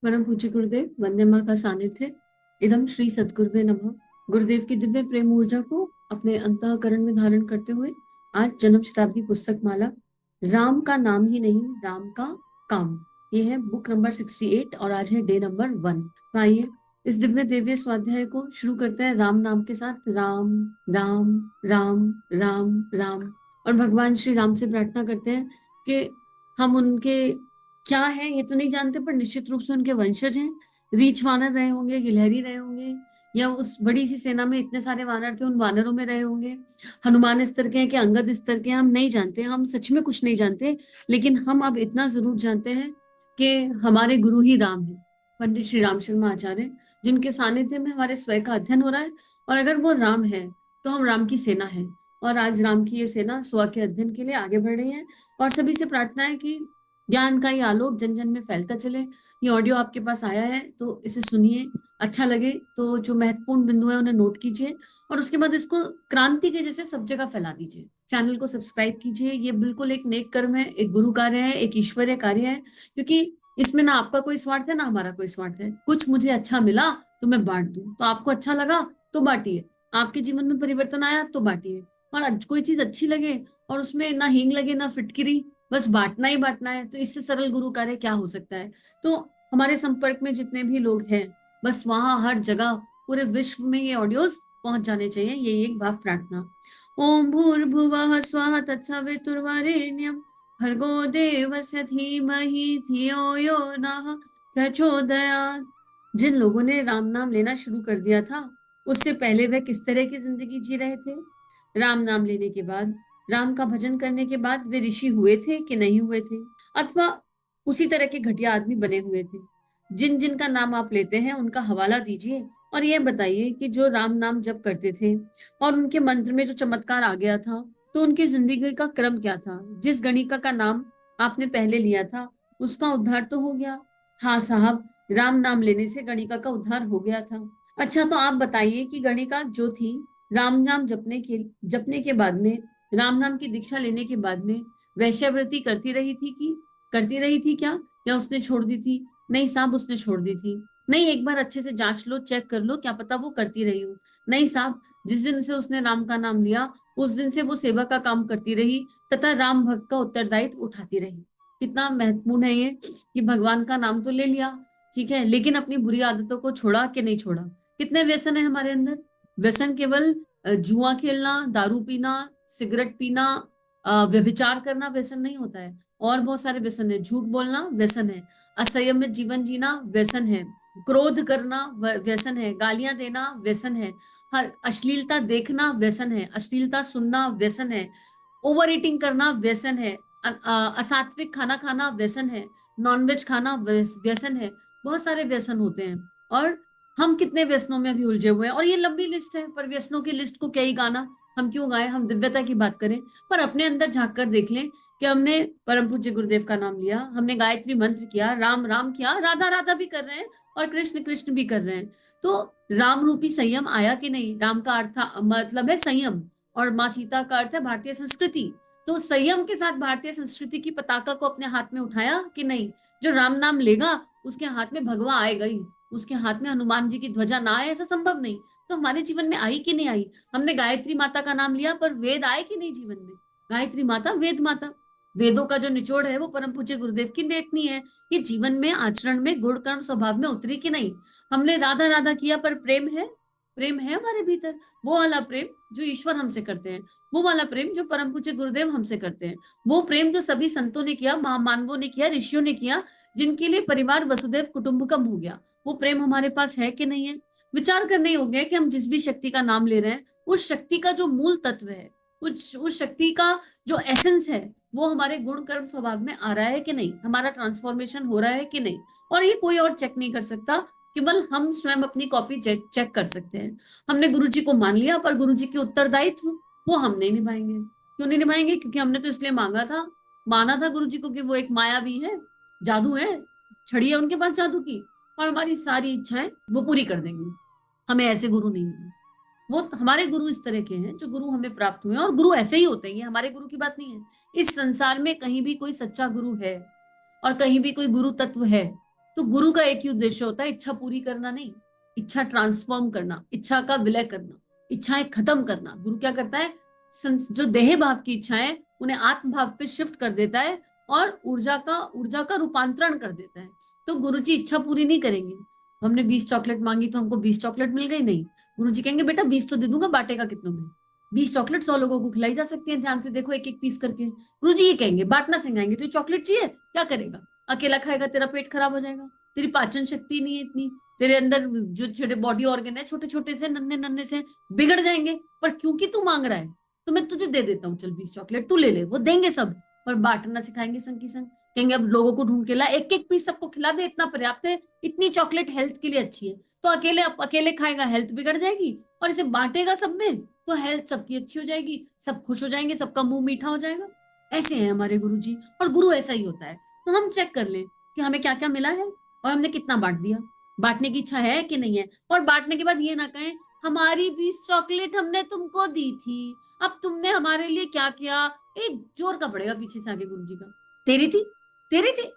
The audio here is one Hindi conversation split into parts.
परम पूज्य गुरुदेव, वंदे माँ का सानिध्य। इदम श्री सद्गुरुवे नमः। गुरुदेव की दिव्य प्रेम ऊर्जा को अपने अंतःकरण में धारण करते हुए आज जन्म शताब्दी पुस्तक माला राम का नाम ही नहीं, राम का काम, ये है बुक नंबर 68 और आज है डे नंबर 1। तो आइए इस दिव्य दिव्य स्वाध्याय को शुरू करते हैं राम नाम के साथ। राम राम राम राम राम। और भगवान श्री राम से प्रार्थना करते हैं कि हम उनके क्या है ये तो नहीं जानते, पर निश्चित रूप से उनके वंशज हैं। रीछ वानर रहे होंगे, गिलहरी रहे होंगे, या उस बड़ी सी सेना में इतने सारे वानर थे, उन वानरों में रहे होंगे। हनुमान स्तर के हैं कि अंगद स्तर के हैं, हम नहीं जानते, हम सच में कुछ नहीं जानते। लेकिन हम अब इतना जरूर जानते हैं कि हमारे गुरु ही राम है, पंडित श्री राम शर्मा आचार्य, जिनके सानिध्य में हमारे स्वयं का अध्ययन हो रहा है। और अगर वो राम है तो हम राम की सेना है। और आज राम की ये सेना स्व के अध्ययन के लिए आगे बढ़ रही है। और सभी से प्रार्थना है कि ज्ञान का ये आलोक जन जन में फैलता चले। ये ऑडियो आपके पास आया है तो इसे सुनिए, अच्छा लगे तो जो महत्वपूर्ण बिंदु है उन्हें नोट कीजिए, और उसके बाद इसको क्रांति के जैसे सब जगह फैला दीजिए। चैनल को सब्सक्राइब कीजिए। ये बिल्कुल एक नेक कर्म है, एक गुरु कार्य है, एक ईश्वरीय कार्य है, क्योंकि इसमें ना आपका कोई स्वार्थ है ना हमारा कोई स्वार्थ है। कुछ मुझे अच्छा मिला तो मैं बांट दूं, तो आपको अच्छा लगा तो बांटिए, आपके जीवन में परिवर्तन आया तो बांटिए। और कोई चीज अच्छी लगे और उसमें ना हींग लगे ना फिटकिरी, बस बांटना ही बांटना है, तो इससे सरल गुरु कार्य क्या हो सकता है। तो हमारे संपर्क में जितने भी लोग हैं, बस वहां हर जगह पूरे विश्व में ये ऑडियोज पहुंच जाने चाहिए, ये एक भाव प्रार्थना। ओम भूर्भुवः स्वः तत्सवितुर्वरेण्यं भर्गो देवस्य धीमहि धियो यो नः प्रचोदयात्। जिन लोगों ने राम नाम लेना शुरू कर दिया था, उससे पहले वह किस तरह की जिंदगी जी रहे थे? राम नाम लेने के बाद, राम का भजन करने के बाद वे ऋषि हुए थे कि नहीं हुए थे, अथवा उसी तरह के घटिया आदमी बने हुए थे? जिन जिन का नाम आप लेते हैं उनका हवाला दीजिए और यह बताइए कि जो राम नाम जप करते थे और उनके मंत्र में जो चमत्कार आ गया था, तो उनकी जिंदगी का क्रम क्या था? जिस गणिका का नाम आपने पहले लिया था उसका उद्धार तो हो गया। हाँ साहब, राम नाम लेने से गणिका का उद्धार हो गया था। अच्छा, तो आप बताइए कि गणिका जो थी, राम नाम जपने के बाद में, राम नाम की दीक्षा लेने के बाद में वैश्यावृत्ति करती रही थी क्या, या उसने छोड़ दी थी? नहीं साहब, उसने छोड़ दी थी। नहीं, एक बार अच्छे से जांच लो, चेक कर लो, क्या पता वो करती रही हो। नहीं साहब, जिस दिन से उसने राम का नाम लिया उस दिन से वो सेवा का काम करती रही तथा राम भक्त का उत्तरदायित्व उठाती रही। कितना महत्वपूर्ण है ये कि भगवान का नाम तो ले लिया, ठीक है, लेकिन अपनी बुरी आदतों को छोड़ा कि नहीं छोड़ा? कितने व्यसन है हमारे अंदर। व्यसन केवल जुआ खेलना, दारू पीना, सिगरेट पीना, व्यभिचार करना व्यसन नहीं होता है। और बहुत सारे व्यसन है। झूठ बोलना व्यसन है, असंयमित जीवन जीना व्यसन है, क्रोध करना व्यसन है, गालियां देना व्यसन है, हर अश्लीलता देखना व्यसन है, अश्लीलता सुनना व्यसन है, ओवर ईटिंग करना व्यसन है, असात्विक खाना खाना व्यसन है, नॉनवेज खाना व्यसन है। बहुत सारे व्यसन होते हैं, और हम कितने व्यसनों में अभी उलझे हुए हैं। और ये लंबी लिस्ट है, पर व्यसनों की लिस्ट को क्या ही गाना, हम क्यों गाएं, हम दिव्यता की बात करें। पर अपने अंदर झांक कर देख लें कि हमने परम पूज्य गुरुदेव का नाम लिया, हमने गायत्री मंत्र किया, राम राम किया, राधा राधा भी कर रहे हैं और कृष्ण कृष्ण भी कर रहे हैं। तो राम रूपी संयम आया कि नहीं? राम का अर्थ मतलब है संयम, और माँ सीता का अर्थ है भारतीय संस्कृति। तो संयम के साथ भारतीय संस्कृति की पताका को अपने हाथ में उठाया कि नहीं? जो राम नाम लेगा उसके हाथ में भगवा आएगा ही, उसके हाथ में हनुमान जी की ध्वजा ना आए ऐसा संभव नहीं। तो हमारे जीवन में आई कि नहीं आई? हमने गायत्री माता का नाम लिया, पर वेद आए कि नहीं जीवन में? गायत्री माता वेद माता, वेदों का जो निचोड़ है वो परम पूज्य गुरुदेव की लेखनी है। ये जीवन में आचरण में गुण कर्म स्वभाव में उतरी कि नहीं? हमने राधा राधा किया, पर प्रेम है? प्रेम है हमारे भीतर? वो वाला प्रेम जो ईश्वर हमसे करते हैं, वो वाला प्रेम जो परम पूज्य गुरुदेव हमसे करते हैं, वो प्रेम जो सभी संतों ने किया, महामानवों ने किया, ऋषियों ने किया, जिनके लिए परिवार वसुदेव कुटुंबकम हो गया, वो प्रेम हमारे पास है कि नहीं है? विचार करने योग्य है कि हम जिस भी शक्ति का नाम ले रहे हैं, उस शक्ति का जो मूल तत्व है, उस शक्ति का जो एसेंस है, वो हमारे गुण कर्म स्वभाव में आ रहा है कि नहीं? हमारा ट्रांसफॉर्मेशन हो रहा है कि नहीं? और ये कोई और चेक नहीं कर सकता, केवल हम स्वयं अपनी कॉपी चेक कर सकते हैं। हमने गुरु जी को मान लिया, पर गुरु जी के उत्तरदायित्व वो हम नहीं निभाएंगे। क्यों नहीं निभाएंगे? क्योंकि हमने तो इसलिए मांगा था, माना था गुरु जी को कि वो एक मायावी है, जादू है, छड़ी है उनके पास जादू की, और हमारी सारी इच्छाएं वो पूरी कर देंगे। हमें ऐसे गुरु नहीं मिले। वो हमारे गुरु इस तरह के हैं जो गुरु हमें प्राप्त हुए हैं, और गुरु ऐसे ही होते हैं, ये हमारे गुरु की बात नहीं है। इस संसार में कहीं भी कोई सच्चा गुरु है और कहीं भी कोई गुरु तत्व है, तो गुरु का एक ही उद्देश्य होता है, इच्छा पूरी करना नहीं, इच्छा ट्रांसफॉर्म करना, इच्छा का विलय करना, इच्छाएं खत्म करना। गुरु क्या करता है, जो देह भाव की इच्छाएं उन्हें आत्म भाव पे शिफ्ट कर देता है और ऊर्जा का रूपांतरण कर देता है। तो गुरु जी इच्छा पूरी नहीं करेंगे। हमने 20 चॉकलेट मांगी तो हमको 20 चॉकलेट मिल गई, नहीं। गुरु जी कहेंगे बेटा 20 तो दे दूंगा, बांटेगा कितनों में? 20 चॉकलेट 100 लोगों को खिलाई जा सकती है, ध्यान से देखो, एक एक पीस करके। गुरु जी ये कहेंगे, बांटना सिखाएंगे। तो चॉकलेट चाहिए, क्या करेगा? अकेला खाएगा, तेरा पेट खराब हो जाएगा, तेरी पाचन शक्ति नहीं है इतनी, तेरे अंदर जो छोटे बॉडी ऑर्गन है छोटे छोटे से नन्हे नन्हे से बिगड़ जाएंगे। पर क्योंकि तू मांग रहा है तो मैं तुझे दे देता हूँ, चल 20 चॉकलेट तू ले ले, वो देंगे सब। पर बांटना सिखाएंगे संग की संग। कहेंगे अब लोगों को ढूंढ के ला, एक एक पीस सबको खिला दे, इतना पर्याप्त है, इतनी चॉकलेट हेल्थ के लिए अच्छी है। तो अकेले खाएगा, हेल्थ बिगड़ जाएगी, और इसे बांटेगा सब में तो हेल्थ सबकी अच्छी हो जाएगी, सब खुश हो जाएंगे, सबका मुंह मीठा हो जाएगा। ऐसे हैं हमारे गुरु जी, और गुरु ऐसा ही होता है। तो हम चेक कर ले कि हमें क्या क्या मिला है और हमने कितना बांट दिया। बांटने की इच्छा है कि नहीं है? और बांटने के बाद ये ना कहें हमारी 20 चॉकलेट हमने तुमको दी थी, अब तुमने हमारे लिए क्या किया। एक जोर का पड़ेगा पीछे से आगे गुरु जी का, तेरी थी, तेरी थी,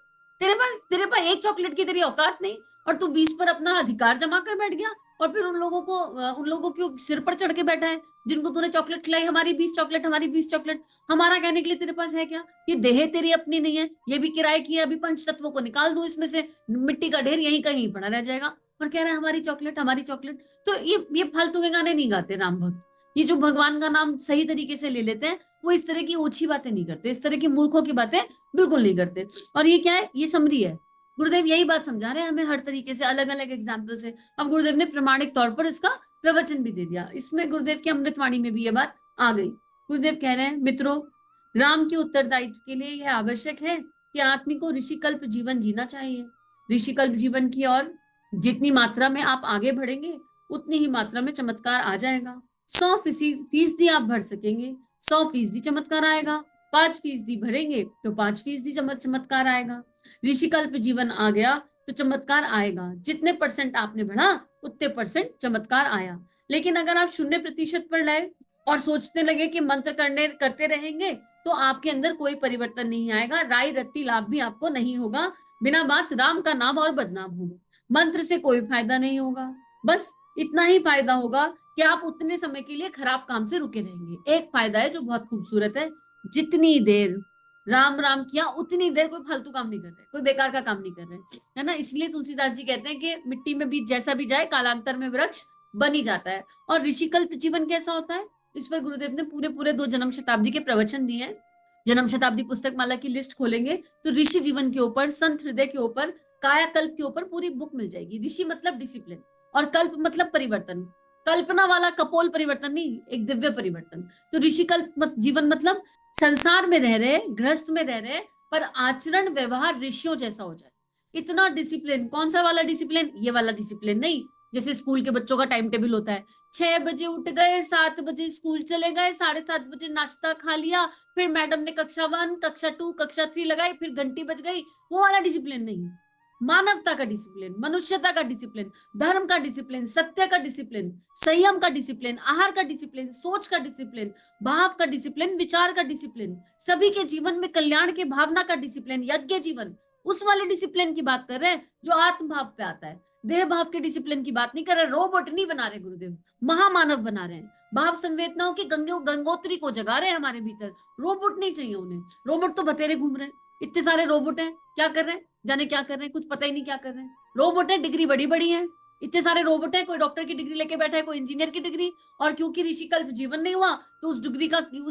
तेरे पास एक चॉकलेट की तेरी औकात नहीं, और तू 20 पर अपना अधिकार जमा कर बैठ गया। और फिर उन लोगों के सिर पर चढ़ के बैठा है जिनको तूने चॉकलेट खिलाई, हमारी 20 चॉकलेट, हमारी 20 चॉकलेट। हमारा कहने के लिए तेरे पास है क्या? ये देह तेरी अपनी नहीं है, ये भी किराए की है। अभी पंच तत्वों को निकाल दूं इसमें से, मिट्टी का ढेर यहीं कहीं पड़ा रह जाएगा। और कह रहा है हमारी चॉकलेट, हमारी चॉकलेट। तो ये फालतू के गाने नहीं गाते राम भक्त। ये जो भगवान का नाम सही तरीके से ले लेते हैं, वो इस तरह की ओछी बातें नहीं करते, इस तरह की मूर्खों की बातें बिल्कुल नहीं करते। और ये क्या है, ये समरी है। गुरुदेव यही बात समझा रहे हैं हमें हर तरीके से, अलग अलग एग्जाम्पल से। अब गुरुदेव ने प्रमाणिक तौर पर इसका प्रवचन भी दे दिया। इसमें गुरुदेव की अमृतवाणी में भी ये बात आ गई। गुरुदेव कह रहे हैं, मित्रों, राम के उत्तरदायित्व के लिए यह आवश्यक है कि आदमी को ऋषिकल्प जीवन जीना चाहिए। ऋषिकल्प जीवन की ओर जितनी मात्रा में आप आगे बढ़ेंगे उतनी ही मात्रा में चमत्कार आ जाएगा। 100% आप बढ़ सकेंगे, 100% चमत्कार आएगा। 5% भरेंगे तो 5% चमत्कार आएगा। ऋषिकल्प जीवन आ गया तो चमत्कार आएगा। जितने परसेंट आपने बढ़ा उतने परसेंट चमत्कार आया। लेकिन अगर आप 0% पर लाए और सोचने लगे कि मंत्र करते रहेंगे तो आपके अंदर कोई परिवर्तन नहीं आएगा, राई रत्ती लाभ भी आपको नहीं होगा। बिना बात राम का नाम और बदनाम होगा। मंत्र से कोई फायदा नहीं होगा, बस इतना ही फायदा होगा कि आप उतने समय के लिए खराब काम से रुके रहेंगे। एक फायदा है जो बहुत खूबसूरत है, जितनी देर राम राम किया उतनी देर कोई फालतू काम नहीं कर रहे, कोई बेकार का काम नहीं कर रहे, है ना। इसलिए तुलसीदास जी कहते हैं कि मिट्टी में भी जैसा भी जाए कालांतर में वृक्ष बन ही जाता है। और ऋषिकल्प जीवन कैसा होता है, इस पर गुरुदेव ने पूरे पूरे 2 जन्म शताब्दी के प्रवचन दिए हैं। जन्म शताब्दी पुस्तक माला की लिस्ट खोलेंगे तो ऋषि जीवन के ऊपर, संत हृदय के ऊपर, कायाकल्प के ऊपर पूरी बुक मिल जाएगी। ऋषि मतलब डिसिप्लिन, और कल्प मतलब परिवर्तन। कल्पना वाला कपोल परिवर्तन नहीं, एक दिव्य परिवर्तन। तो ऋषि कल्प जीवन मतलब संसार में रह रहे, गृहस्थ में रह रहे, पर आचरण व्यवहार ऋषियों जैसा हो जाए। इतना डिसिप्लिन। कौन सा वाला डिसिप्लिन? ये वाला डिसिप्लिन नहीं, जैसे स्कूल के बच्चों का टाइम टेबल होता है, 6 बजे उठ गए, 7 बजे स्कूल चले गए, 7:30 बजे नाश्ता खा लिया, फिर मैडम ने कक्षा 1, कक्षा 2, कक्षा 3 लगाई, फिर घंटी बज गई। वो वाला डिसिप्लिन नहीं। मानवता का डिसिप्लिन, मनुष्यता का डिसिप्लिन, धर्म का डिसिप्लिन, सत्य का डिसिप्लिन, संयम का डिसिप्लिन, आहार का डिसिप्लिन, सोच का डिसिप्लिन, भाव का डिसिप्लिन, विचार का डिसिप्लिन, सभी के जीवन में कल्याण के भावना का डिसिप्लिन, यज्ञ जीवन, उस वाले डिसिप्लिन की बात कर रहे हैं जो आत्म भाव पे आता है। देह भाव के डिसिप्लिन की बात नहीं कर रहे। रोबोट नहीं बना रहे गुरुदेव, महामानव बना रहे हैं। भाव संवेदनाओं की गंगोत्री को जगा रहे हैं हमारे भीतर। रोबोट नहीं चाहिए उन्हें। रोबोट तो बतेरे घूम रहे हैं, इतने सारे रोबोट हैं, क्या कर रहे हैं जाने, क्या कर रहे हैं कुछ पता ही नहीं क्या कर रहे हैं। रोबोट है, डिग्री बड़ी बड़ी है, इतने सारे रोबोट है, कोई डॉक्टर की डिग्री लेके बैठा है, कोई इंजीनियर की डिग्री। और क्योंकि ऋषिकल्प जीवन नहीं हुआ तो उस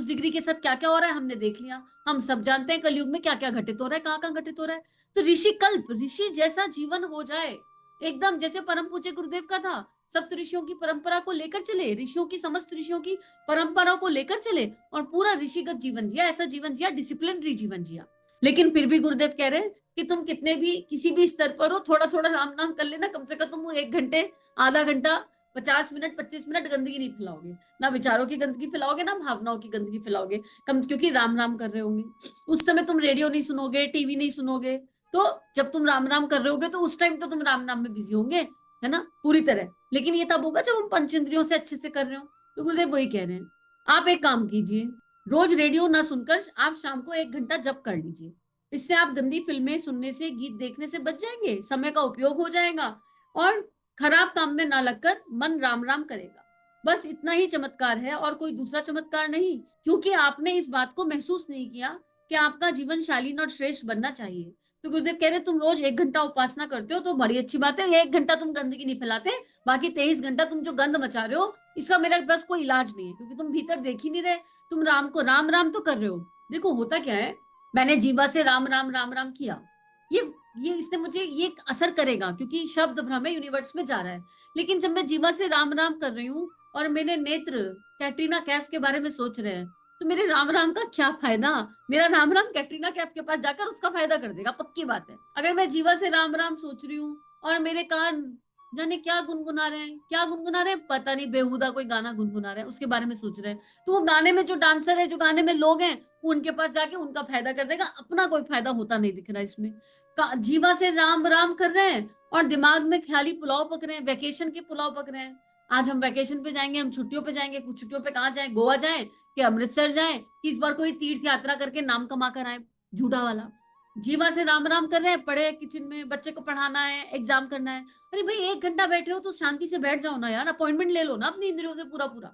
डिग्री के साथ क्या क्या हो रहा है हमने देख लिया। हम सब जानते हैं कलयुग में क्या क्या घटित हो रहा है, कहाँ कहाँ घटित हो रहा है। तो ऋषिकल्प, ऋषि जैसा जीवन हो जाए, एकदम जैसे परम पूज्य गुरुदेव का था। सप्त ऋषियों की परंपरा को लेकर चले, ऋषियों की, समस्त ऋषियों की परंपरा को लेकर चले और पूरा ऋषिगत जीवन जिया, ऐसा जीवन जिया, डिसिप्लिनरी जीवन जिया। लेकिन फिर भी गुरुदेव कह रहे हैं कि तुम कितने भी किसी भी स्तर पर हो, थोड़ा थोड़ा राम नाम कर लेना, कम से कम तुम 1 घंटे, आधा घंटा, 50 मिनट, 25 मिनट गंदगी नहीं फैलाओगे। ना विचारों की गंदगी फैलाओगे, ना भावनाओं की गंदगी फैलाओगे, कम, क्योंकि राम राम कर रहे होंगे। उस समय तुम रेडियो नहीं सुनोगे, टीवी नहीं सुनोगे। तो जब तुम राम राम कर रहे होगे तो उस टाइम तो तुम राम नाम में बिजी होंगे, है ना, पूरी तरह। लेकिन ये तब होगा जब हम पंचेंद्रियों से अच्छे से कर रहे हो। तो गुरुदेव वही कह रहे हैं, आप एक काम कीजिए, रोज रेडियो ना सुनकर आप शाम को 1 घंटा जप कर लीजिए। इससे आप गंदी फिल्में सुनने से, गीत देखने से बच जाएंगे, समय का उपयोग हो जाएगा और खराब काम में ना लगकर मन राम राम करेगा। बस इतना ही चमत्कार है और कोई दूसरा चमत्कार नहीं, क्योंकि आपने इस बात को महसूस नहीं किया कि आपका जीवन शालीन और श्रेष्ठ बनना चाहिए। तो गुरुदेव कह रहे तुम रोज 1 घंटा उपासना करते हो तो बड़ी अच्छी बात है, 1 घंटा तुम गंदगी नहीं फैलाते, बाकी 23 घंटा तुम जो गंद मचा रहे हो इसका मेरे पास कोई इलाज नहीं है, क्योंकि तुम भीतर देख ही नहीं रहे। तुम राम को राम राम तो कर रहे हो। देखो होता क्या है, मैंने जीवा से राम राम राम राम किया, ये ये इसने मुझे ये असर करेगा क्योंकि शब्द भ्रम है, यूनिवर्स में जा रहा है। लेकिन जब मैं जीवा से राम राम कर रही हूँ और मेरे नेत्र कैटरीना कैफ के बारे में सोच रहे हैं, तो मेरे राम राम का क्या फायदा? मेरा राम राम कैटरीना कैफ के पास जाकर उसका फायदा कर देगा, पक्की बात है। अगर मैं जीवा से राम राम सोच रही हूँ और मेरे कान जाने क्या गुनगुना रहे हैं, क्या गुनगुना रहे हैं पता नहीं, बेहुदा कोई गाना गुनगुना रहे हैं, उसके बारे में सोच रहे हैं, तो वो गाने में जो डांसर है, जो गाने में लोग हैं, उनके पास जाके उनका फायदा कर देगा, अपना कोई फायदा होता नहीं दिख रहा इसमें। जीवा से राम राम कर रहे हैं और दिमाग में ख्याली पुलाव पक रहे हैं, वैकेशन के पुलाव पक रहे हैं। आज हम वैकेशन पे जाएंगे, हम छुट्टियों पे जाएंगे, कुछ छुट्टियों पे कहाँ जाए, गोवा जाए कि अमृतसर जाए कि इस बार कोई तीर्थ यात्रा करके नाम कमा कर आए, झूठा वाला। जीवा से राम राम कर रहे हैं, पढ़े किचन में, बच्चे को पढ़ाना है, एग्जाम करना है। अरे भाई 1 घंटा बैठे हो तो शांति से बैठ जाओ ना यार, अपॉइंटमेंट ले लो ना अपनी इंद्रियों से पूरा पूरा।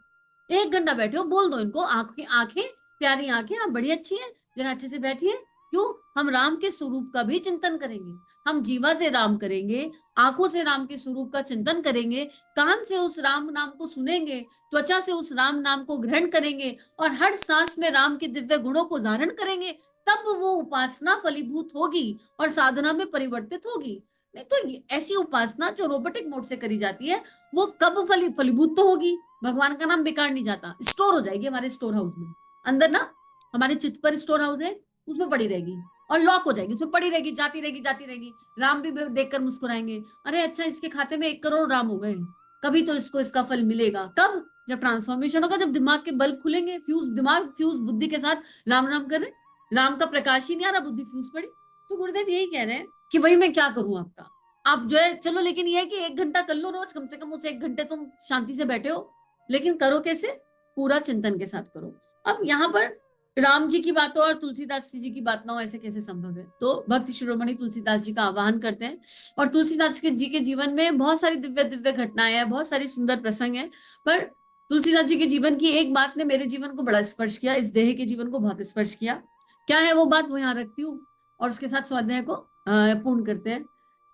1 घंटा बैठे हो, बोल दो इनको, आंखें आंखें प्यारी आंखें आप बड़ी अच्छी है, जरा अच्छे से बैठिए। क्यों? हम राम के स्वरूप का भी चिंतन करेंगे, हम जीवा से राम करेंगे, आंखों से राम के स्वरूप का चिंतन करेंगे, कान से उस राम नाम को सुनेंगे, त्वचा से उस राम नाम को ग्रहण करेंगे और हर सांस में राम के दिव्य गुणों को धारण करेंगे, तब वो उपासना फलीभूत होगी और साधना में परिवर्तित होगी। नहीं तो ऐसी उपासना जो रोबोटिक मोड से करी जाती है, वो कब फलीभूत तो होगी? भगवान का नाम बेकार नहीं जाता, स्टोर हो जाएगी हमारे स्टोर हाउस में, अंदर ना हमारे चित्त पर स्टोर हाउस है, उसमें पड़ी रहेगी और लॉक हो जाएगी, उसमें पड़ी रहेगी, जाती रहेगी जाती रहेगी। राम भी देखकर मुस्कुराएंगे, अरे अच्छा इसके खाते में 1 करोड़ राम हो गए, कभी तो इसको इसका फल मिलेगा। कब? जब ट्रांसफॉर्मेशन होगा, जब दिमाग के बल्ब खुलेंगे, फ्यूज दिमाग फ्यूज बुद्धि के साथ राम राम कर रहे, राम का प्रकाश ही नहीं आ रहा, बुद्धि फ्यूज पड़ी। तो गुरुदेव यही कह रहे हैं कि भाई मैं क्या करूं आपका, आप जो है चलो, लेकिन ये है कि 1 घंटा कर लो रोज, कम से कम उस 1 घंटे तुम शांति से बैठे हो, लेकिन करो कैसे? पूरा चिंतन के साथ करो। अब यहाँ पर राम जी की बात हो और तुलसीदास जी की बात ना हो, ऐसे कैसे संभव है? तो भक्त शिरोमणि तुलसीदास जी का आह्वान करते हैं और तुलसीदास जी के जीवन में बहुत सारी दिव्य दिव्य घटनाएं हैं, बहुत सारी सुंदर प्रसंग है, पर तुलसीदास जी के जीवन की एक बात ने मेरे जीवन को बड़ा स्पर्श किया, इस देह के जीवन को बहुत स्पर्श किया। क्या है वो बात, वो यहाँ रखती हूँ और उसके साथ स्वाध्याय को पूर्ण करते हैं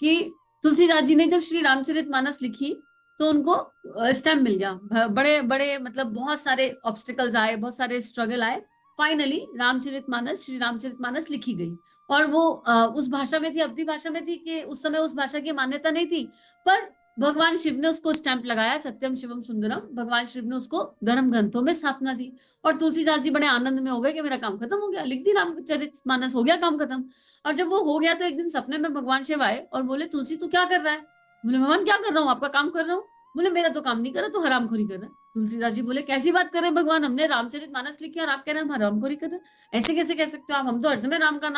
कि तुलसीदास जी ने जब श्री रामचरितमानस लिखी तो उनको स्टैम्प मिल गया, बड़े बड़े मतलब बहुत सारे ऑब्स्टिकल्स आए, बहुत सारे स्ट्रगल आए, फाइनली रामचरितमानस, श्री रामचरितमानस लिखी गई। और वो उस भाषा में थी, अवधी भाषा में थी, कि उस समय उस भाषा की मान्यता नहीं थी, पर भगवान शिव ने उसको स्टैंप लगाया, सत्यम शिवम सुंदरम, भगवान शिव ने उसको धर्म ग्रंथों में स्थापना दी। और तुलसीदास जी बड़े आनंद में हो गए कि मेरा काम खत्म हो गया, लिख दी रामचरितमानस, हो गया काम खत्म। और जब वो हो गया तो एक दिन सपने में भगवान शिव आए और बोले तुलसी तू क्या कर रहा है? बोले भगवान क्या कर रहा हूँ, आपका काम कर रहा हूँ। बोले मेरा तो काम नहीं कर रहा, तो हरामखोरी कर रहा है। तुलसीदास जी बोले कैसी बात कर रहे हैं भगवान, हमने रामचरितमानस लिखी और आप कह रहे हैं हम हरामखोरी कर रहे हैं, ऐसे कैसे कह सकते हो आप? हम तो हर समय राम का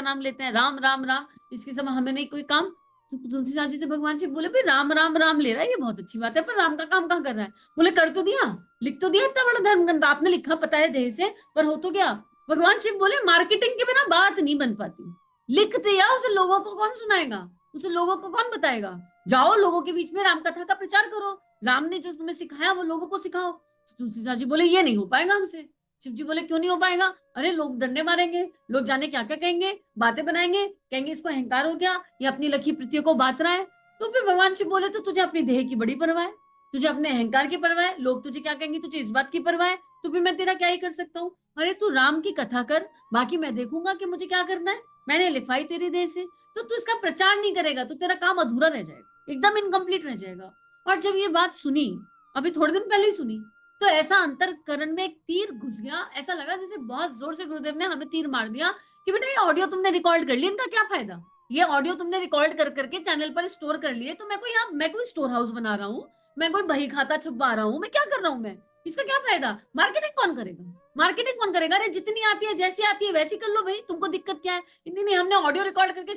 नाम लेते हैं, राम राम राम, इसके समय हमें नहीं कोई काम। तो तुलसीदास जी से भगवान जी बोले भाई राम राम राम ले रहा है, ये बहुत अच्छी बात है, पर राम का काम कहाँ कर रहा है? बोले कर तो दिया, लिख तो दिया, इतना बड़ा धर्म ग्रंथ आपने लिखा, पता है देह से, पर हो तो गया। भगवान शिव बोले मार्केटिंग के बिना बात नहीं बन पाती, लिख दिया, उसे लोगों को कौन सुनाएगा, उसे लोगों को कौन बताएगा? जाओ लोगों के बीच में राम कथा का प्रचार करो, राम ने जो तुम्हें सिखाया वो लोगों को सिखाओ। तुलसीदास जी बोले ये नहीं हो पाएगा हमसे। शिव जी बोले क्यों नहीं हो पाएगा? अरे लोग डंडे मारेंगे, लोग जाने क्या क्या कहेंगे, बातें बनाएंगे, कहेंगे इसको अहंकार हो गया, ये अपनी लखी प्रीतियों को बांट रहा है। तो फिर भगवान शिव बोले तो तुझे अपनी देह की बड़ी परवाह है, तुझे अपने अहंकार की परवाह है, लोग तुझे क्या कहेंगे तुझे इस बात की परवाह है, तो फिर मैं तेरा क्या ही कर सकता हूँ? अरे तू राम की कथा कर, बाकी मैं देखूंगा कि मुझे क्या करना है, मैंने लिखवाई तेरी देह से, तो तू इसका प्रचार नहीं करेगा तो तेरा काम अधूरा रह जाएगा, एकदम इनकम्प्लीट रह जाएगा। और जब ये बात सुनी, अभी थोड़े दिन पहले ही सुनी, तो ऐसा अंतरकरण में एक तीर घुस गया, ऐसा लगा जैसे बहुत जोर से गुरुदेव ने हमें तीर मार दिया कि बेटा ये ऑडियो तुमने रिकॉर्ड कर लिया, इनका क्या फायदा? ये ऑडियो तुमने रिकॉर्ड कर करके चैनल पर स्टोर कर लिए, तो मैं कोई स्टोर हाउस बना रहा हूँ, मैं कोई बही खाता छुपा रहा हूँ, मैं क्या कर रहा हूँ मैं? इसका क्या फायदा? मार्केटिंग कौन करेगा? मार्केटिंग कौन करेगा? अरे जितनी आती है जैसी आती है वैसी कर लो भाई, तुमको दिक्कत क्या है? नहीं नहीं हमने ऑडियो रिकॉर्ड करके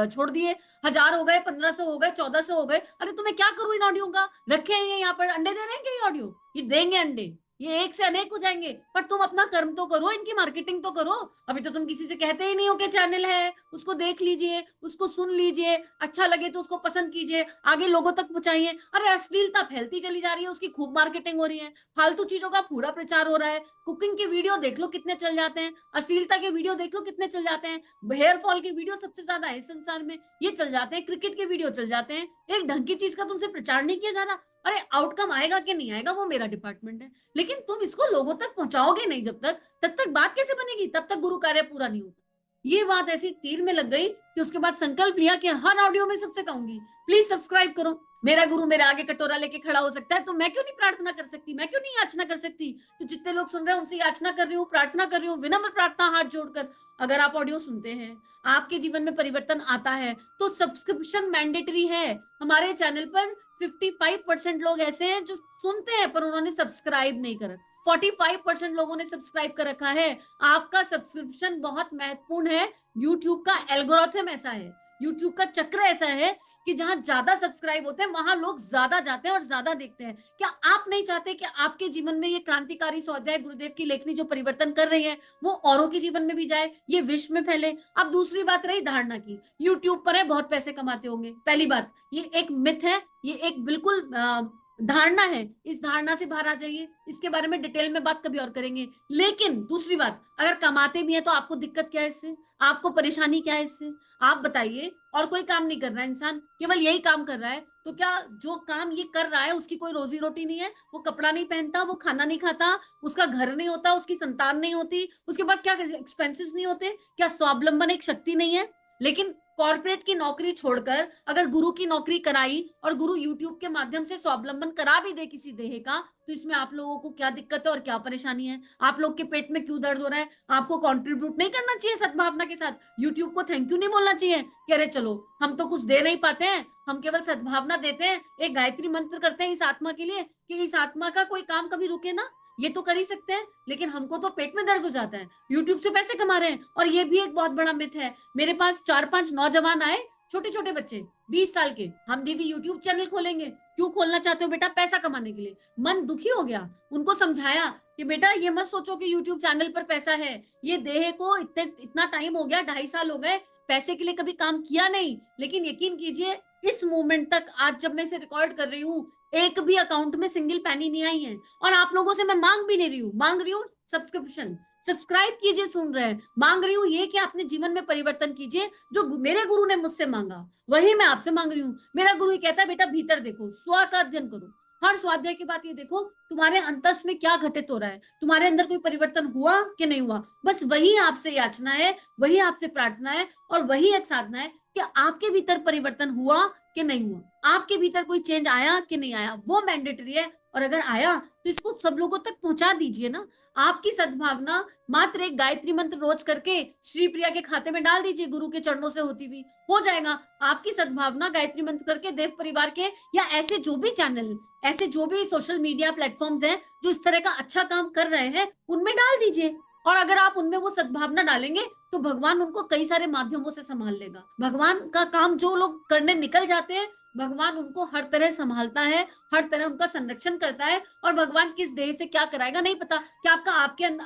छोड़ दिए, 1000 हो गए, 1500 हो गए, 1400 हो गए, अरे तुम्हें क्या करूं इन ऑडियो का? रखे हैं ये यहाँ पर, अंडे दे रहे हैं क्या ये ऑडियो? ये देंगे अंडे, ये एक से अनेक हो जाएंगे, पर तुम अपना कर्म तो करो, इनकी मार्केटिंग तो करो। अभी तो तुम किसी से कहते ही नहीं हो कि चैनल है, उसको देख लीजिए, उसको सुन लीजिए, अच्छा लगे तो उसको पसंद कीजिए, आगे लोगों तक पहुंचाइए। अरे अश्लीलता फैलती चली जा रही है, उसकी खूब मार्केटिंग हो रही है, फालतू चीजों का पूरा प्रचार हो रहा है। कुकिंग के वीडियो देख लो कितने चल जाते हैं, अश्लीलता के वीडियो देख लो कितने चल जाते हैं, हेयर फॉल के वीडियो सबसे ज्यादा है इस संसार में, ये चल जाते हैं, क्रिकेट के वीडियो चल जाते हैं। एक ढंग की चीज का तुमसे प्रचार नहीं किया जा रहा। अरे आउटकम आएगा कि नहीं आएगा वो मेरा डिपार्टमेंट है, लेकिन तुम इसको लोगों तक पहुंचाओगे नहीं जब तक, तब तक बात कैसे बनेगी, तब तक गुरु कार्य पूरा नहीं होता। ये बात ऐसी तीर में लग गई कि उसके बाद संकल्प लिया कि हर ऑडियो में सबसे कहूंगी प्लीज सब्सक्राइब करो। मेरा गुरु मेरे आगे कटोरा लेके खड़ा हो सकता है तो मैं क्यों नहीं प्रार्थना कर सकती, मैं क्यों नहीं याचना कर सकती। तो जितने लोग सुन रहे हैं उनसे याचना कर रही हूँ, प्रार्थना कर रही हूँ, विनम्र प्रार्थना हाथ जोड़कर, अगर आप ऑडियो सुनते हैं, आपके जीवन में परिवर्तन आता है तो सब्सक्रिप्शन मैंडेटरी है। हमारे चैनल पर 55% लोग ऐसे हैं जो सुनते हैं पर उन्होंने सब्सक्राइब नहीं करा, 45% लोगों ने सब्सक्राइब कर रखा है। आपका सब्सक्रिप्शन बहुत महत्वपूर्ण है। यूट्यूब का एल्गोरिथम ऐसा है, यूट्यूब का चक्र ऐसा है कि जहां ज्यादा सब्सक्राइब होते हैं वहां लोग ज्यादा जाते हैं और ज्यादा देखते हैं। क्या आप नहीं चाहते कि आपके जीवन में ये क्रांतिकारी स्वाध्याय गुरुदेव की लेखनी जो परिवर्तन कर रही है वो औरों के जीवन में भी जाए, ये विश्व में फैले। अब दूसरी बात रही धारणा की, यूट्यूब पर है बहुत पैसे कमाते होंगे, पहली बात ये एक मिथ है, ये एक बिल्कुल धारणा है, इस धारणा से बाहर आ जाइए, इसके बारे में डिटेल में बात कभी और करेंगे। लेकिन दूसरी बात, अगर कमाते भी है तो आपको दिक्कत क्या है इससे, आपको परेशानी क्या है इससे, आप बताइए। और कोई काम नहीं कर रहा है इंसान, केवल यही काम कर रहा है, तो क्या जो काम ये कर रहा है उसकी कोई रोजी रोटी नहीं है, वो कपड़ा नहीं पहनता, वो खाना नहीं खाता, उसका घर नहीं होता, उसकी संतान नहीं होती, उसके पास क्या एक्सपेंसेस नहीं होते, क्या स्वावलंबन एक शक्ति नहीं है। लेकिन कॉर्पोरेट की नौकरी छोड़कर अगर गुरु की नौकरी कराई और गुरु यूट्यूब के माध्यम से स्वावलंबन करा भी दे किसी देह का, तो इसमें आप लोगों को क्या दिक्कत है और क्या परेशानी है, आप लोग के पेट में क्यों दर्द हो रहा है। आपको कंट्रीब्यूट नहीं करना चाहिए सद्भावना के साथ, यूट्यूब को थैंक यू नहीं बोलना चाहिए कि अरे चलो हम तो कुछ दे नहीं पाते हैं, हम केवल सद्भावना देते हैं, एक गायत्री मंत्र करते हैं इस आत्मा के लिए कि इस आत्मा का कोई काम कभी रुके ना, ये तो कर ही सकते हैं। लेकिन हमको तो पेट में दर्द हो जाता है, यूट्यूब से पैसे कमा रहे हैं। और ये भी एक बहुत बड़ा मिथ है, मेरे पास 4-5 नौजवान आए, छोटे छोटे बच्चे 20 साल के, हम दीदी यूट्यूब चैनल खोलेंगे। क्यों खोलना चाहते हो बेटा, पैसा कमाने के लिए। मन दुखी हो गया, उनको समझाया कि बेटा ये मत सोचो कि यूट्यूब चैनल पर पैसा है, ये देह को इतना टाइम हो गया, 2.5 साल हो गए, पैसे के लिए कभी काम किया नहीं। लेकिन यकीन कीजिए इस मोमेंट तक, आज जब मैं इसे रिकॉर्ड कर रही हूँ, एक भी अकाउंट में सिंगल पैनी नहीं आई है। और आप लोगों से मैं मांग भी नहीं रही हूँ, मांग रही हूँ सब्सक्रिप्शन, सब्सक्राइब कीजिए, सुन रहे हैं, मांग रही हूँ ये कि अपने जीवन में परिवर्तन कीजिए। जो मेरे गुरु ने मुझसे मांगा वही मैं आपसे मांग रही हूँ। मेरा गुरु कहता है बेटा भीतर देखो, स्व का अध्ययन करो, हर स्वाध्याय की बात ये देखो तुम्हारे अंतस में क्या घटित हो रहा है, तुम्हारे अंदर कोई परिवर्तन हुआ कि नहीं हुआ। बस वही आपसे याचना है, वही आपसे प्रार्थना है, और वही एक साधना है कि आपके भीतर परिवर्तन हुआ कि नहीं हुआ, आपके भीतर कोई चेंज आया कि नहीं आया, वो मैंडेटरी है। और अगर आया तो इसको सब लोगों तक पहुंचा दीजिए ना। आपकी सद्भावना मात्र एक गायत्री मंत्र रोज करके श्री प्रिया के खाते में डाल दीजिए, गुरु के चरणों से होती हुई हो जाएगा। आपकी सद्भावना गायत्री मंत्र करके देव परिवार के या ऐसे जो भी चैनल, ऐसे जो भी सोशल मीडिया प्लेटफॉर्म्स हैं जो इस तरह का अच्छा काम कर रहे हैं उनमें डाल दीजिए। और अगर आप उनमें वो सद्भावना डालेंगे तो भगवान उनको कई सारे माध्यमों से संभाल लेगा। भगवान का काम जो लोग करने निकल जाते हैं भगवान उनको हर तरह संभालता है, हर तरह उनका संरक्षण करता है। और भगवान किस देह से क्या कराएगा नहीं पता, क्या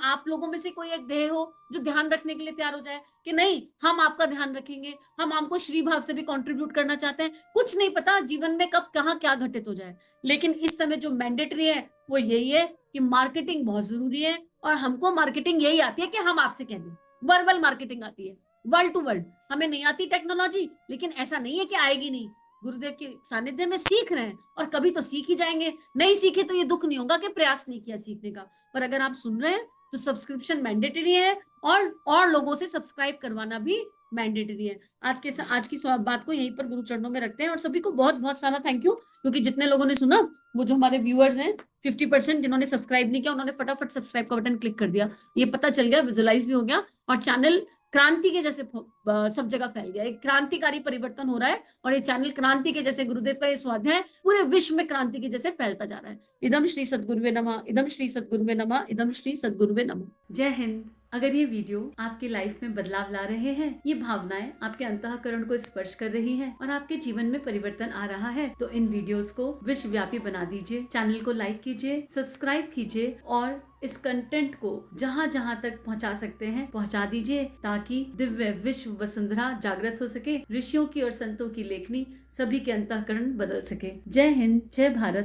आप लोगों में से कोई एक देह हो जो ध्यान रखने के लिए तैयार हो जाए कि नहीं हम आपका ध्यान रखेंगे, हम आपको श्री भाव से भी कंट्रीब्यूट करना चाहते हैं। कुछ नहीं पता जीवन में कब कहाँ क्या घटित हो जाए। लेकिन इस समय जो मैंडेटरी है वो यही है कि मार्केटिंग बहुत जरूरी है। और हमको मार्केटिंग यही आती है कि हम आपसे कह दें, वर्बल मार्केटिंग आती है, वर्ल्ड टू वर्ल्ड। हमें नहीं आती टेक्नोलॉजी, लेकिन ऐसा नहीं है कि आएगी नहीं, गुरुदेव के सानिध्य में सीख रहे हैं और कभी तो सीख ही जाएंगे। नहीं सीखे तो ये दुख नहीं होगा कि प्रयास नहीं किया सीखने का। पर अगर आप सुन रहे हैं तो सब्सक्रिप्शन मैंडेटरी है और लोगों से सब्सक्राइब करवाना भी मैंडेटरी है। आज की बात को यहीं पर गुरु चरणों में रखते हैं। और सभी को बहुत बहुत सारा थैंक यू, क्योंकि जितने लोगों ने सुना, वो जो हमारे व्यूअर्स हैं 50% जिन्होंने सब्सक्राइब नहीं किया उन्होंने फटाफट सब्सक्राइब का बटन क्लिक कर दिया। ये पता चल गया, विजुअलाइज भी हो गया, और चैनल क्रांति के जैसे सब जगह फैल गया। एक क्रांतिकारी परिवर्तन हो रहा है और ये चैनल क्रांति के जैसे, गुरुदेव का ये स्वाध्याय पूरे विश्व में क्रांति के जैसे फैलता जा रहा है। इदम श्री सद्गुरुवे नमः, इदम श्री सद्गुरुवे नमः, इदम श्री सद्गुरुवे नमः। जय हिंद। अगर ये वीडियो आपकी लाइफ में बदलाव ला रहे हैं, ये भावनाएं आपके अंतःकरण को स्पर्श कर रही हैं और आपके जीवन में परिवर्तन आ रहा है, तो इन वीडियोस को विश्वव्यापी बना दीजिए। चैनल को लाइक कीजिए, सब्सक्राइब कीजिए और इस कंटेंट को जहाँ जहाँ तक पहुँचा सकते हैं पहुँचा दीजिए, ताकि दिव्य विश्व वसुंधरा जागृत हो सके, ऋषियों की और संतों की लेखनी सभी के अंतःकरण बदल सके। जय हिंद, जय भारत।